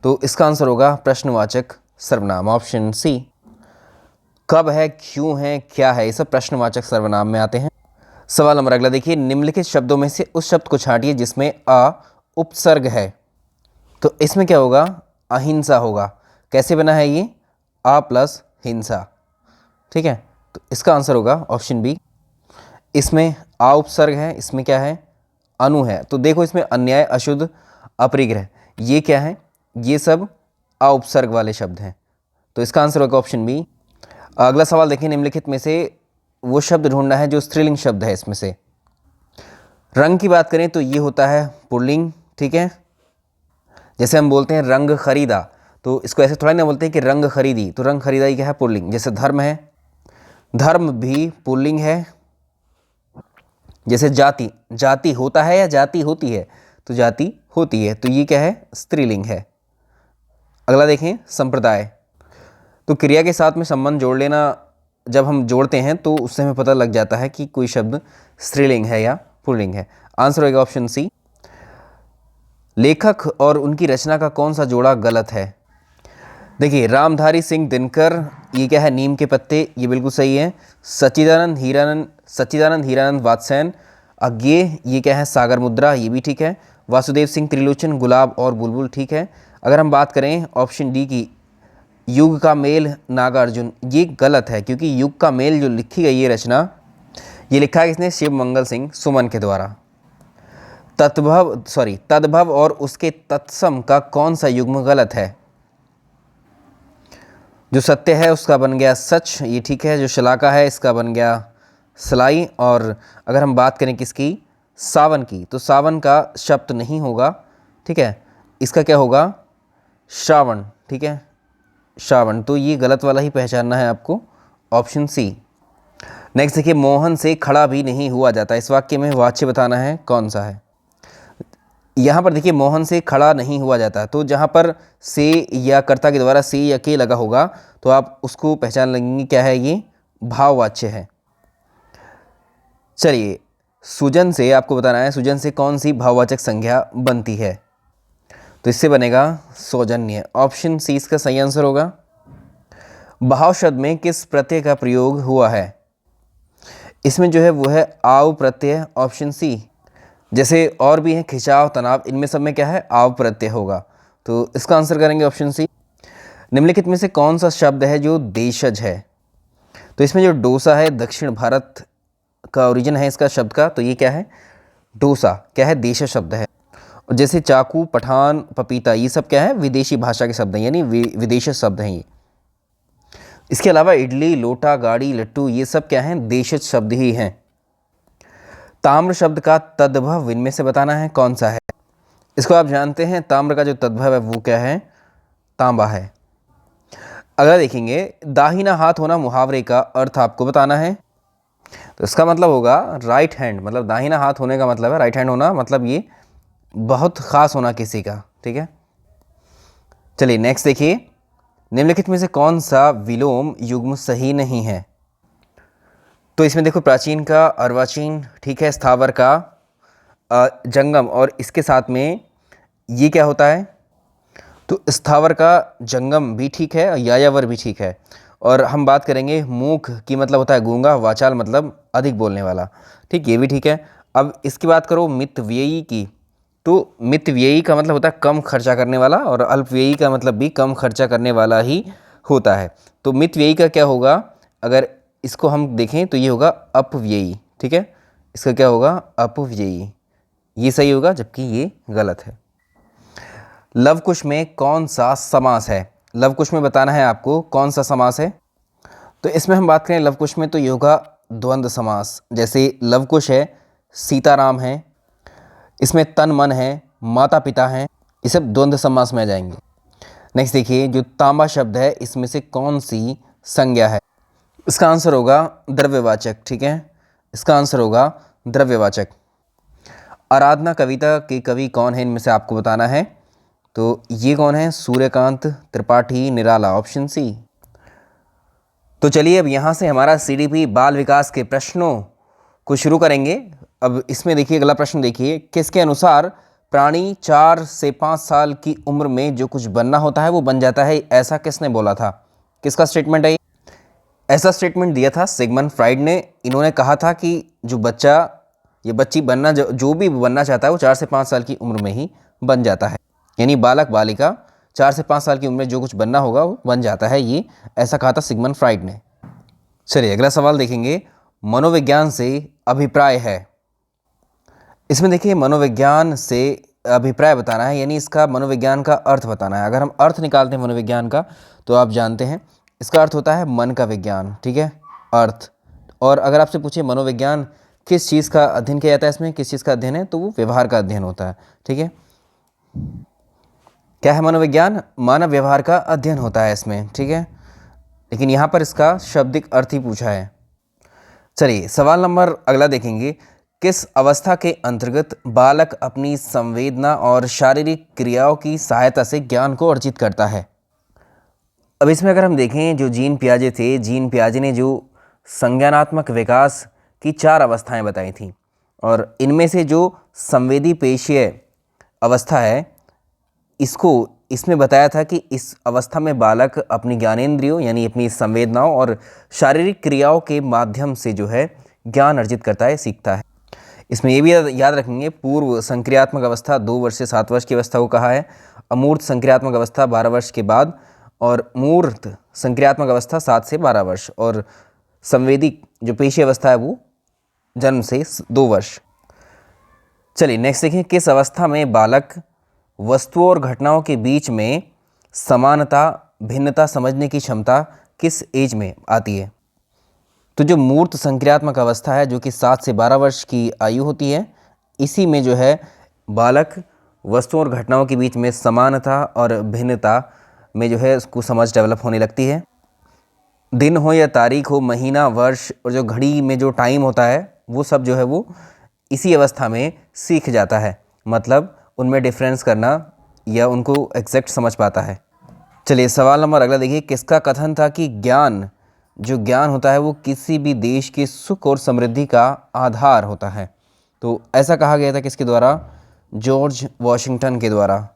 तो इसका आंसर होगा प्रश्नवाचक सर्वनाम, ऑप्शन सी। कब है, क्यों है, क्या है, ये सब प्रश्नवाचक सर्वनाम में आते हैं। सवाल नंबर अगला देखिए, निम्नलिखित शब्दों में से उस शब्द को छांटिए जिसमें अ उपसर्ग है। तो इसमें क्या होगा, अहिंसा होगा। कैसे बना है ये, आ प्लस हिंसा, ठीक है। तो इसका आंसर होगा ऑप्शन बी। इसमें आ उपसर्ग है, इसमें क्या है, अनु है। तो देखो इसमें अन्याय, अशुद्ध, अपरिग्रह, ये क्या है, ये सब आ उपसर्ग वाले शब्द हैं। तो इसका आंसर होगा ऑप्शन बी। अगला सवाल देखिए, निम्नलिखित में से वो शब्द ढूंढना है जो स्त्रीलिंग शब्द है इसमें से। रंग की बात करें तो ये होता है पुल्लिंग, ठीक है। जैसे हम बोलते हैं रंग खरीदा, तो इसको ऐसे थोड़ा ना बोलते हैं कि रंग खरीदी, तो रंग खरीदा ये क्या है, पुल्लिंग। जैसे धर्म है, धर्म भी पुल्लिंग है। जैसे जाति, जाति होता है या जाति होती है, तो जाति होती है, तो ये क्या है, स्त्रीलिंग है। अगला देखें, संप्रदाय। तो क्रिया के साथ में संबंध जोड़ लेना, जब हम जोड़ते हैं तो उससे हमें पता लग जाता है कि कोई शब्द स्त्रीलिंग है या पुल्लिंग है। आंसर होगा ऑप्शन सी। लेखक और उनकी रचना का कौन सा जोड़ा गलत है। देखिए, रामधारी सिंह दिनकर, ये क्या है, नीम के पत्ते, ये बिल्कुल सही है। सच्चिदानंद हीरानंद वात्स्यन अज्ञे, ये क्या है, सागर मुद्रा, ये भी ठीक है। वासुदेव सिंह त्रिलोचन, गुलाब और बुलबुल, ठीक है। अगर हम बात करें ऑप्शन डी की, युग का मेल नागार्जुन, ये गलत है, क्योंकि युग का मेल जो लिखी गई है रचना, ये लिखा है किसने, शिव मंगल सिंह सुमन के द्वारा। तद्भव और उसके तत्सम का कौन सा युग्म गलत है। जो सत्य है उसका बन गया सच, ये ठीक है। जो शलाका है इसका बन गया सलाई। और अगर हम बात करें किसकी, सावन की, तो सावन का शब्द नहीं होगा, ठीक है। इसका क्या होगा, श्रावण, ठीक है, श्रावण। तो ये गलत वाला ही पहचानना है आपको, ऑप्शन सी। नेक्स्ट देखिए, मोहन से खड़ा भी नहीं हुआ जाता, इस वाक्य में वाच्य बताना है कौन सा है। यहाँ पर देखिए, मोहन से खड़ा नहीं हुआ जाता, तो जहाँ पर से या कर्ता के द्वारा से या के लगा होगा तो आप उसको पहचान लेंगे क्या है, ये भाववाच्य है। चलिए, सुजन से आपको बताना है, सुजन से कौन सी भाववाचक संज्ञा बनती है। तो इससे बनेगा सौजन्य, ऑप्शन सी इसका सही आंसर होगा। भाव शब्द में किस प्रत्यय का प्रयोग हुआ है। इसमें जो है वो है आव प्रत्यय, ऑप्शन सी। जैसे और भी हैं, खिंचाव, तनाव, इनमें सब में क्या है, आव प्रत्यय होगा। तो इसका आंसर करेंगे ऑप्शन सी। निम्नलिखित में से कौन सा शब्द है जो देशज है। तो इसमें जो डोसा है, दक्षिण भारत का ओरिजिन है इसका शब्द का, तो ये क्या है, डोसा क्या है, देशज शब्द है। और जैसे चाकू, पठान, पपीता, ये सब क्या है, विदेशी भाषा के शब्द हैं, यानी विदेशी शब्द हैं ये। इसके अलावा इडली, लोटा, गाड़ी, लट्टू, ये सब क्या हैं, देशज शब्द ही हैं। ताम्र शब्द का तद्भव इनमें से बताना है कौन सा है। इसको आप जानते हैं, ताम्र का जो तद्भव है वो क्या है, तांबा है। अगर देखेंगे, दाहिना हाथ होना मुहावरे का अर्थ आपको बताना है। तो इसका मतलब होगा राइट हैंड, मतलब दाहिना हाथ होने का मतलब है राइट हैंड होना, मतलब ये बहुत खास होना किसी का, ठीक है। चलिए नेक्स्ट देखिए, निम्नलिखित में से कौन सा विलोम युग्म सही नहीं है। तो इसमें देखो, प्राचीन का अर्वाचीन, ठीक है, स्थावर का जंगम, और इसके साथ में ये क्या होता है, तो स्थावर का जंगम भी ठीक है और यायावर भी ठीक है। और हम बात करेंगे मूक की, मतलब होता है गूंगा, वाचाल मतलब अधिक बोलने वाला, ठीक, ये भी ठीक है। अब इसकी बात करो मितव्ययी की, तो मितव्ययी का मतलब होता है कम खर्चा करने वाला, और अल्पव्ययी का मतलब भी कम खर्चा करने वाला ही होता है। तो मितव्ययी का क्या होगा, अगर इसको हम देखें तो ये होगा अपव्ययी, ठीक है। इसका क्या होगा, अपव्ययी, ये सही होगा, जबकि ये गलत है। लवकुश में कौन सा समास है। लवकुश में बताना है आपको कौन सा समास है। तो इसमें हम बात करें लवकुश में, तो ये होगा द्वंद्व समास। जैसे लवकुश है, सीताराम है, इसमें तन मन है, माता पिता हैं, ये सब द्वंद्व समास में आ जाएंगे। नेक्स्ट देखिए, जो तांबा शब्द है इसमें से कौन सी संज्ञा है। इसका आंसर होगा द्रव्यवाचक, ठीक है, इसका आंसर होगा द्रव्यवाचक। आराधना कविता के कवि कौन है, इनमें से आपको बताना है। तो ये कौन है, सूर्यकांत त्रिपाठी निराला, ऑप्शन सी। तो चलिए अब यहाँ से हमारा सीडीपी बाल विकास के प्रश्नों को शुरू करेंगे। अब इसमें देखिए, अगला प्रश्न देखिए, किसके अनुसार प्राणी 4 से 5 साल की उम्र में जो कुछ बनना होता है वो बन जाता है, ऐसा किसने बोला था। किसका स्टेटमेंट है ऐसा स्टेटमेंट दिया था सिगमंड फ्राइड ने। इन्होंने कहा था कि जो बच्चा या बच्ची बनना जो भी बनना चाहता है वो 4 से 5 साल की उम्र में ही बन जाता है। यानी बालक बालिका 4 से 5 साल की उम्र में जो कुछ बनना होगा वो बन जाता है, ये ऐसा कहा था सिगमंड फ्राइड ने। चलिए अगला सवाल देखेंगे, मनोविज्ञान से अभिप्राय है। इसमें देखिए मनोविज्ञान से अभिप्राय बताना है, यानी इसका मनोविज्ञान का अर्थ बताना है। अगर हम अर्थ निकालते हैं मनोविज्ञान का तो आप जानते हैं इसका अर्थ होता है मन का विज्ञान, ठीक है, अर्थ। और अगर आपसे पूछे मनोविज्ञान किस चीज़ का अध्ययन किया जाता है, इसमें किस चीज़ का अध्ययन है, तो वो व्यवहार का अध्ययन होता है, ठीक है। क्या है मनोविज्ञान? मानव व्यवहार का अध्ययन होता है इसमें, ठीक है। लेकिन यहाँ पर इसका शाब्दिक अर्थ ही पूछा है। चलिए सवाल नंबर अगला देखेंगे, किस अवस्था के अंतर्गत बालक अपनी संवेदना और शारीरिक क्रियाओं की सहायता से ज्ञान को अर्जित करता है? अब इसमें अगर हम देखें, जो जीन पियाजे थे, जीन पियाजे ने जो संज्ञानात्मक विकास की 4 अवस्थाएं बताई थी, और इनमें से जो संवेदी पेशीय अवस्था है, इसमें बताया था कि इस अवस्था में बालक अपनी ज्ञानेंद्रियों यानी अपनी संवेदनाओं और शारीरिक क्रियाओं के माध्यम से जो है ज्ञान अर्जित करता है, सीखता है। इसमें ये भी याद रखेंगे, पूर्व संक्रियात्मक अवस्था 2 वर्ष से 7 वर्ष की अवस्था को कहा है, अमूर्त संक्रियात्मक अवस्था 12 वर्ष के बाद, और मूर्त संक्रियात्मक अवस्था 7 से 12 वर्ष, और संवेदी जो पेशी अवस्था है वो जन्म से 2 वर्ष। चलिए नेक्स्ट देखें, किस अवस्था में बालक वस्तुओं और घटनाओं के बीच में समानता भिन्नता समझने की क्षमता किस एज में आती है? तो जो मूर्त संक्रियात्मक अवस्था है, जो कि 7 से 12 वर्ष की आयु होती है, इसी में जो है बालक वस्तुओं और घटनाओं के बीच में समानता और भिन्नता में जो है उसको समझ डेवलप होने लगती है। दिन हो या तारीख हो, महीना, वर्ष, और जो घड़ी में जो टाइम होता है वो सब जो है वो इसी अवस्था में सीख जाता है, मतलब उनमें डिफरेंस करना या उनको एग्जैक्ट समझ पाता है। चलिए सवाल नंबर अगला देखिए, किसका कथन था कि जो ज्ञान होता है वो किसी भी देश के सुख और समृद्धि का आधार होता है? तो ऐसा कहा गया था किसके द्वारा? जॉर्ज वॉशिंगटन के द्वारा।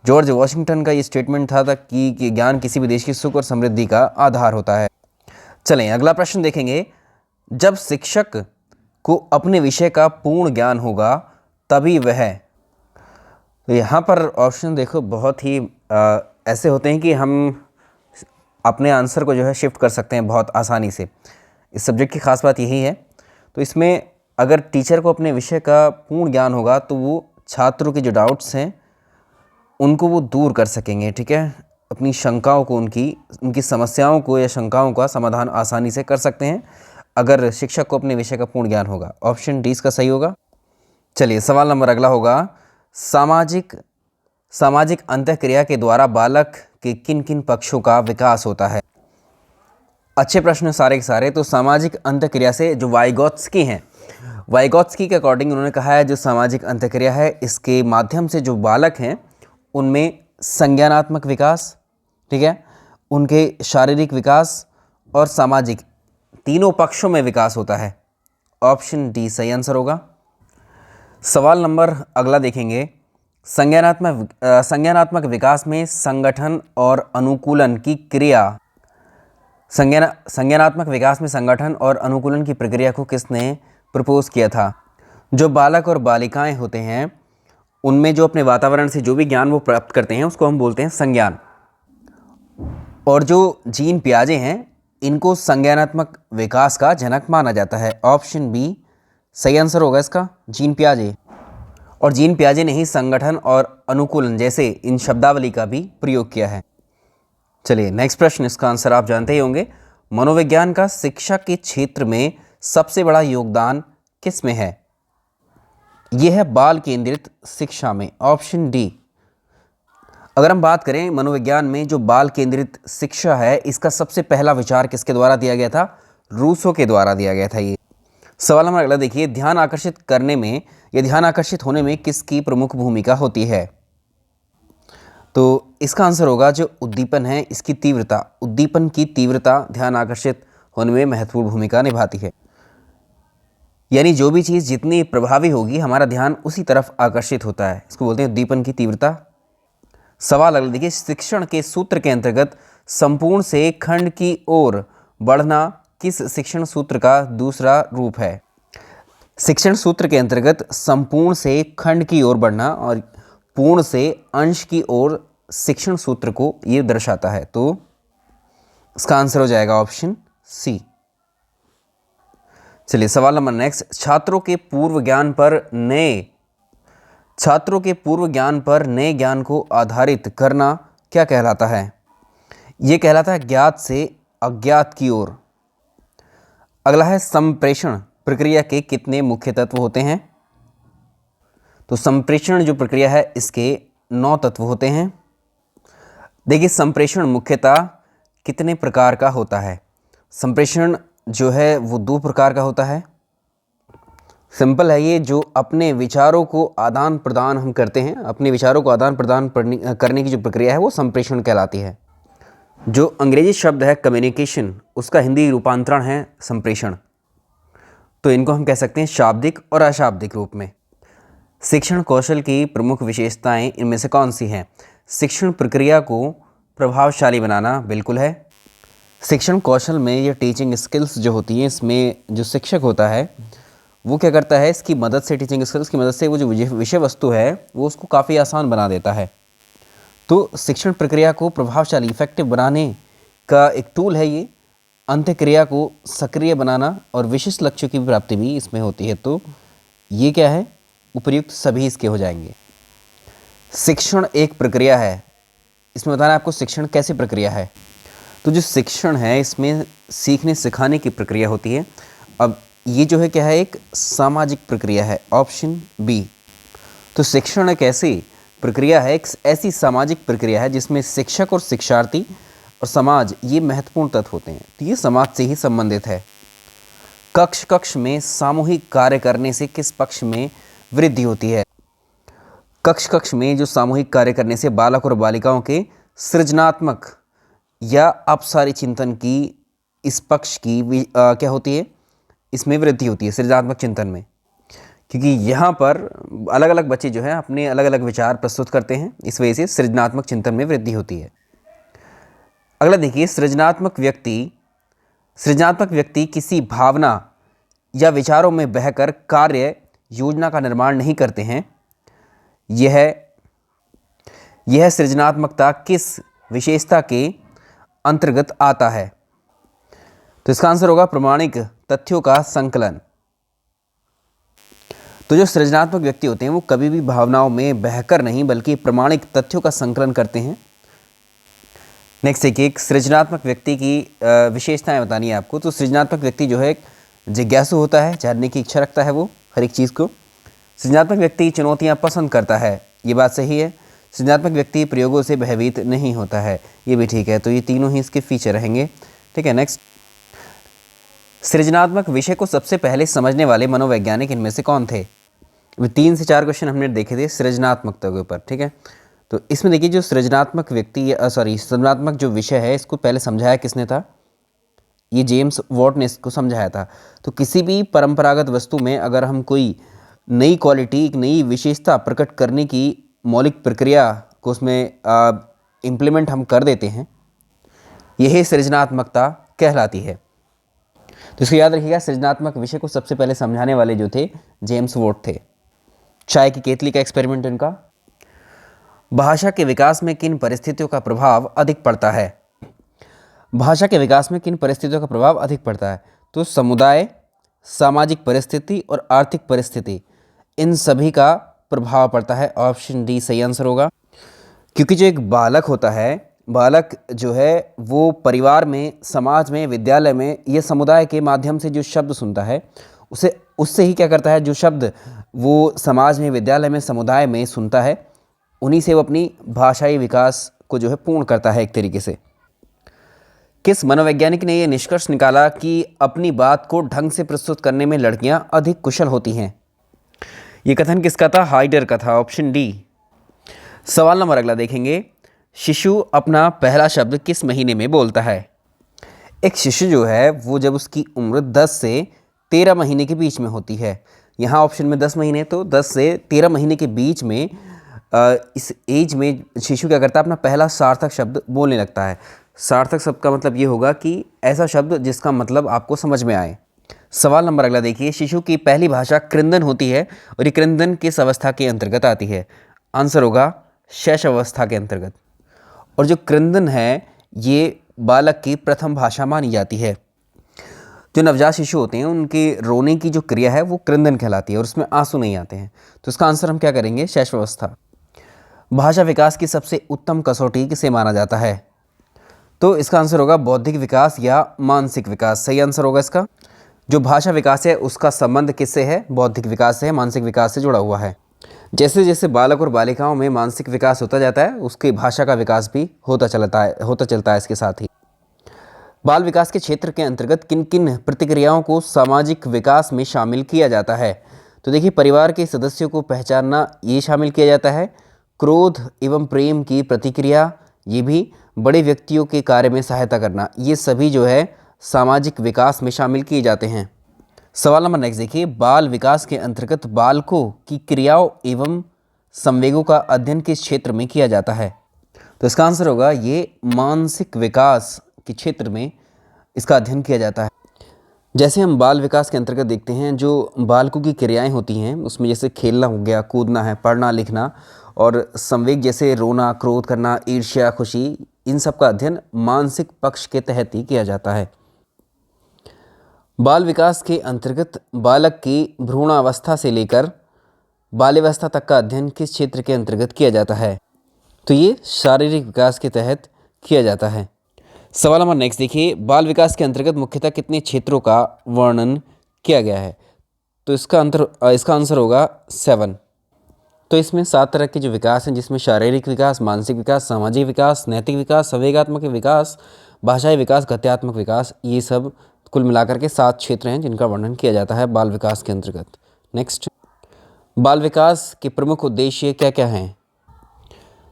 जॉर्ज वॉशिंगटन का ये स्टेटमेंट था कि ज्ञान किसी भी देश की सुख और समृद्धि का आधार होता है। चलें अगला प्रश्न देखेंगे, जब शिक्षक को अपने विषय का पूर्ण ज्ञान होगा तभी वह, तो यहाँ पर ऑप्शन देखो बहुत ही ऐसे होते हैं कि हम अपने आंसर को जो है शिफ्ट कर सकते हैं बहुत आसानी से। इस सब्जेक्ट की खास बात यही है। तो इसमें अगर टीचर को अपने विषय का पूर्ण ज्ञान होगा तो वो छात्रों के जो डाउट्स हैं उनको वो दूर कर सकेंगे, ठीक है, अपनी शंकाओं को, उनकी समस्याओं को या शंकाओं का समाधान आसानी से कर सकते हैं अगर शिक्षक को अपने विषय का पूर्ण ज्ञान होगा। ऑप्शन डी इसका सही होगा। चलिए सवाल नंबर अगला होगा, सामाजिक अंतःक्रिया के द्वारा बालक के किन किन पक्षों का विकास होता है? अच्छे प्रश्न सारे के सारे। तो सामाजिक अंतःक्रिया से जो वाइगोत्स्की हैं, वाइगोत्स्की के अकॉर्डिंग उन्होंने कहा है जो सामाजिक अंतःक्रिया है इसके माध्यम से जो बालक हैं उनमें संज्ञानात्मक विकास, ठीक है, उनके शारीरिक विकास और सामाजिक तीनों पक्षों में विकास होता है। ऑप्शन डी सही आंसर होगा। सवाल नंबर अगला देखेंगे, संज्ञानात्मक विकास में संगठन और अनुकूलन की क्रिया, संज्ञानात्मक विकास में संगठन और अनुकूलन की प्रक्रिया को किसने प्रपोज किया था? जो बालक और बालिकाएं होते हैं उनमें जो अपने वातावरण से जो भी ज्ञान वो प्राप्त करते हैं उसको हम बोलते हैं संज्ञान, और जो जीन पियाजे हैं इनको संज्ञानात्मक विकास का जनक माना जाता है। ऑप्शन बी सही आंसर होगा इसका, जीन पियाजे। और जीन पियाजे ने ही संगठन और अनुकूलन जैसे इन शब्दावली का भी प्रयोग किया है। चलिए नेक्स्ट प्रश्न, इसका आंसर आप जानते ही होंगे, मनोविज्ञान का शिक्षा के क्षेत्र में सबसे बड़ा योगदान किस में है? यह है बाल केंद्रित शिक्षा में। Option D. अगर हम बात करें मनोविज्ञान में जो बाल केंद्रित शिक्षा है इसका सबसे पहला विचार किसके द्वारा दिया गया था? रूसो के द्वारा दिया गया था। ये सवाल नंबर अगला देखिए, ध्यान आकर्षित करने में या ध्यान आकर्षित होने में किसकी प्रमुख भूमिका होती है? तो इसका आंसर होगा जो उद्दीपन है, इसकी तीव्रता, उद्दीपन की तीव्रता ध्यान आकर्षित होने में महत्वपूर्ण भूमिका निभाती है। यानी जो भी चीज़ जितनी प्रभावी होगी हमारा ध्यान उसी तरफ आकर्षित होता है, इसको बोलते हैं उद्दीपन की तीव्रता। सवाल अगला देखिए, शिक्षण के सूत्र के अंतर्गत संपूर्ण से खंड की ओर बढ़ना किस शिक्षण सूत्र का दूसरा रूप है? शिक्षण सूत्र के अंतर्गत संपूर्ण से खंड की ओर बढ़ना और पूर्ण से अंश की ओर शिक्षण सूत्र को ये दर्शाता है। तो इसका आंसर हो जाएगा ऑप्शन सी। चलिए सवाल नंबर नेक्स्ट, छात्रों के पूर्व ज्ञान पर नए ज्ञान को आधारित करना क्या कहलाता है? यह कहलाता है ज्ञात से अज्ञात की ओर। अगला है संप्रेषण प्रक्रिया के कितने मुख्य तत्व होते हैं? तो संप्रेषण जो प्रक्रिया है इसके 9 तत्व होते हैं। देखिए संप्रेषण मुख्यतः कितने प्रकार का होता है? संप्रेषण जो है वो 2 प्रकार का होता है। सिंपल है ये, जो अपने विचारों को आदान प्रदान हम करते हैं, अपने विचारों को आदान प्रदान करने की जो प्रक्रिया है वो संप्रेषण कहलाती है। जो अंग्रेजी शब्द है कम्युनिकेशन, उसका हिंदी रूपांतरण है संप्रेषण। तो इनको हम कह सकते हैं शाब्दिक और अशाब्दिक रूप में। शिक्षण कौशल की प्रमुख विशेषताएं इनमें से कौन सी हैं? शिक्षण प्रक्रिया को प्रभावशाली बनाना बिल्कुल है। शिक्षण कौशल में ये टीचिंग स्किल्स जो होती हैं, इसमें जो शिक्षक होता है वो क्या करता है, इसकी मदद से, टीचिंग स्किल्स की मदद से वो जो विषय वस्तु है वो उसको काफ़ी आसान बना देता है। तो शिक्षण प्रक्रिया को प्रभावशाली इफेक्टिव बनाने का एक टूल है ये। अंत्यक्रिया को सक्रिय बनाना और विशिष्ट लक्ष्यों की प्राप्ति भी इसमें होती है। तो ये क्या है, उपर्युक्त सभी इसके हो जाएंगे। शिक्षण एक प्रक्रिया है, इसमें बताना है आपको शिक्षण कैसी प्रक्रिया है। तो जो शिक्षण है इसमें सीखने सिखाने की प्रक्रिया होती है। अब ये जो है क्या है, एक सामाजिक प्रक्रिया है, ऑप्शन बी। तो शिक्षण एक ऐसी प्रक्रिया है, एक ऐसी सामाजिक प्रक्रिया है जिसमें शिक्षक और शिक्षार्थी और समाज ये महत्वपूर्ण तत्व होते हैं। तो ये समाज से ही संबंधित है। कक्ष कक्ष में सामूहिक कार्य करने से किस पक्ष में वृद्धि होती है? कक्ष कक्ष में जो सामूहिक कार्य करने से बालक और बालिकाओं के सृजनात्मक या अपसारी चिंतन की इस पक्ष की क्या होती है, इसमें वृद्धि होती है, सृजनात्मक चिंतन में। क्योंकि यहाँ पर अलग अलग बच्चे जो हैं अपने अलग अलग विचार प्रस्तुत करते हैं, इस वजह से सृजनात्मक चिंतन में वृद्धि होती है। अगला देखिए, सृजनात्मक व्यक्ति किसी भावना या विचारों में बहकर कार्य योजना का निर्माण नहीं करते हैं। यह सृजनात्मकता किस विशेषता के अंतर्गत आता है? तो इसका आंसर होगा प्रमाणिक तथ्यों का संकलन। तो जो सृजनात्मक व्यक्ति होते हैं वो कभी भी भावनाओं में बहकर नहीं बल्कि प्रमाणिक तथ्यों का संकलन करते हैं। नेक्स्ट देखिए, एक सृजनात्मक व्यक्ति की विशेषताएं बतानी है आपको। तो सृजनात्मक व्यक्ति जो है जिज्ञासु होता है, जानने की इच्छा रखता है वो हर एक चीज़ को। सृजनात्मक व्यक्ति चुनौतियां पसंद करता है, ये बात सही है। सृजनात्मक व्यक्ति प्रयोगों से भयभीत नहीं होता है, ये भी ठीक है। तो ये तीनों ही इसके फीचर रहेंगे, ठीक है। नेक्स्ट, सृजनात्मक विषय को सबसे पहले समझने वाले मनोवैज्ञानिक इनमें से कौन थे? 3 से 4 क्वेश्चन हमने देखे थे सृजनात्मकता के ऊपर, ठीक है। तो इसमें देखिए, जो सृजनात्मक जो विषय है इसको पहले समझाया किसने था? ये जेम्स वॉट ने इसको समझाया था। तो किसी भी परंपरागत वस्तु में अगर हम कोई नई क्वालिटी, एक नई विशेषता प्रकट करने की मौलिक प्रक्रिया को उसमें इम्प्लीमेंट हम कर देते हैं, यही सृजनात्मकता कहलाती है। तो इसको याद रखिएगा, सृजनात्मक विषय को सबसे पहले समझाने वाले जो थे जेम्स वॉट थे। चाय की केतली का एक्सपेरिमेंट इनका। भाषा के विकास में किन परिस्थितियों का प्रभाव अधिक पड़ता है? भाषा के विकास में किन परिस्थितियों का प्रभाव अधिक पड़ता है? तो समुदाय, सामाजिक परिस्थिति और आर्थिक परिस्थिति, इन सभी का प्रभाव पड़ता है। ऑप्शन डी सही आंसर होगा। क्योंकि जो एक बालक होता है, बालक जो है वो परिवार में, समाज में, विद्यालय में, ये समुदाय के माध्यम से जो शब्द सुनता है उससे ही क्या करता है, जो शब्द वो समाज में, विद्यालय में, समुदाय में सुनता है, उन्हीं से वो अपनी भाषाई विकास को जो है पूर्ण करता है एक तरीके से। किस मनोवैज्ञानिक ने ये निष्कर्ष निकाला कि अपनी बात को ढंग से प्रस्तुत करने में लड़कियां अधिक कुशल होती हैं? ये कथन किसका था? हाइडर का था, ऑप्शन डी। सवाल नंबर अगला देखेंगे, शिशु अपना पहला शब्द किस महीने में बोलता है? एक शिशु जो है वो जब उसकी उम्र 10 से 13 महीने के बीच में होती है। यहाँ ऑप्शन में 10 महीने, तो 10 से 13 महीने के बीच में इस एज में शिशु क्या करता है, अपना पहला सार्थक शब्द बोलने लगता है। सार्थक शब्द का मतलब ये होगा कि ऐसा शब्द जिसका मतलब आपको समझ में आए। सवाल नंबर अगला देखिए, शिशु की पहली भाषा क्रंदन होती है और ये क्रंदन किस अवस्था के अंतर्गत आती है? आंसर होगा शैशव अवस्था के अंतर्गत। और जो क्रंदन है ये बालक की प्रथम भाषा मानी जाती है। जो नवजात शिशु होते हैं उनके रोने की जो क्रिया है वो क्रंदन कहलाती है और उसमें आंसू नहीं आते हैं। तो इसका आंसर हम क्या करेंगे? शैशव अवस्था। भाषा विकास की सबसे उत्तम कसौटी किसे माना जाता है? तो इसका आंसर होगा बौद्धिक विकास या मानसिक विकास। सही आंसर होगा इसका। जो भाषा विकास है उसका संबंध किससे है? बौद्धिक विकास से है, मानसिक विकास से जुड़ा हुआ है। जैसे जैसे बालक और बालिकाओं में मानसिक विकास होता जाता है उसकी भाषा का विकास भी होता चलता है इसके साथ ही। बाल विकास के क्षेत्र के अंतर्गत किन किन प्रतिक्रियाओं को सामाजिक विकास में शामिल किया जाता है? तो देखिए, परिवार के सदस्यों को पहचानना ये शामिल किया जाता है। क्रोध एवं प्रेम की प्रतिक्रिया, ये भी बड़े व्यक्तियों के कार्य में सहायता करना, ये सभी जो है सामाजिक विकास में शामिल किए जाते हैं। सवाल नंबर नेक्स्ट देखिए, बाल विकास के अंतर्गत बालकों की क्रियाओं एवं संवेगों का अध्ययन किस क्षेत्र में किया जाता है? तो इसका आंसर होगा ये मानसिक विकास के क्षेत्र में इसका अध्ययन किया जाता है। जैसे हम बाल विकास के अंतर्गत देखते हैं जो बालकों की क्रियाएं होती हैं उसमें जैसे खेलना हो गया, कूदना है, पढ़ना लिखना, और संवेग जैसे रोना, क्रोध करना, ईर्ष्या, खुशी, इन सब का अध्ययन मानसिक पक्ष के तहत ही किया जाता है। बाल विकास के अंतर्गत बालक की भ्रूणावस्था से लेकर बाल्यावस्था तक का अध्ययन किस क्षेत्र के अंतर्गत किया जाता है? तो ये शारीरिक विकास के तहत किया जाता है। सवाल नंबर नेक्स्ट देखिए, बाल विकास के अंतर्गत मुख्यतः कितने क्षेत्रों का वर्णन किया गया है? तो इसका आंसर होगा 7। तो इसमें 7 तरह के जो विकास हैं जिसमें शारीरिक विकास, मानसिक विकास, सामाजिक विकास, नैतिक विकास, संवेगात्मक विकास, भाषाई विकास, गत्यात्मक विकास, ये सब कुल मिलाकर के 7 क्षेत्र हैं जिनका वर्णन किया जाता है बाल विकास के अंतर्गत। नेक्स्ट, बाल विकास के प्रमुख उद्देश्य क्या क्या हैं?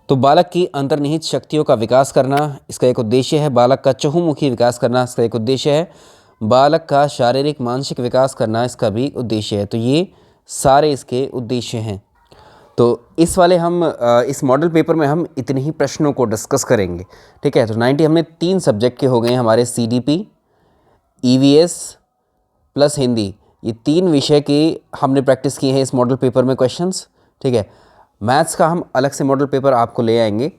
तो बालक की अंतर्निहित शक्तियों का विकास करना, इसका एक उद्देश्य है। बालक का चहुमुखी विकास करना, इसका एक उद्देश्य है। बालक का शारीरिक मानसिक विकास करना, इसका भी उद्देश्य है। तो ये सारे इसके उद्देश्य हैं। तो इस मॉडल पेपर में हम इतने ही प्रश्नों को डिस्कस करेंगे, ठीक है। तो 90 हमने 3 सब्जेक्ट के हो गए हमारे, CDP, EVS प्लस हिंदी, ये 3 विषय की हमने प्रैक्टिस की है इस मॉडल पेपर में क्वेश्चंस, ठीक है। मैथ्स का हम अलग से मॉडल पेपर आपको ले आएंगे।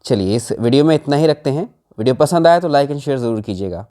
चलिए, इस वीडियो में इतना ही रखते हैं। वीडियो पसंद आया तो लाइक एंड शेयर ज़रूर कीजिएगा।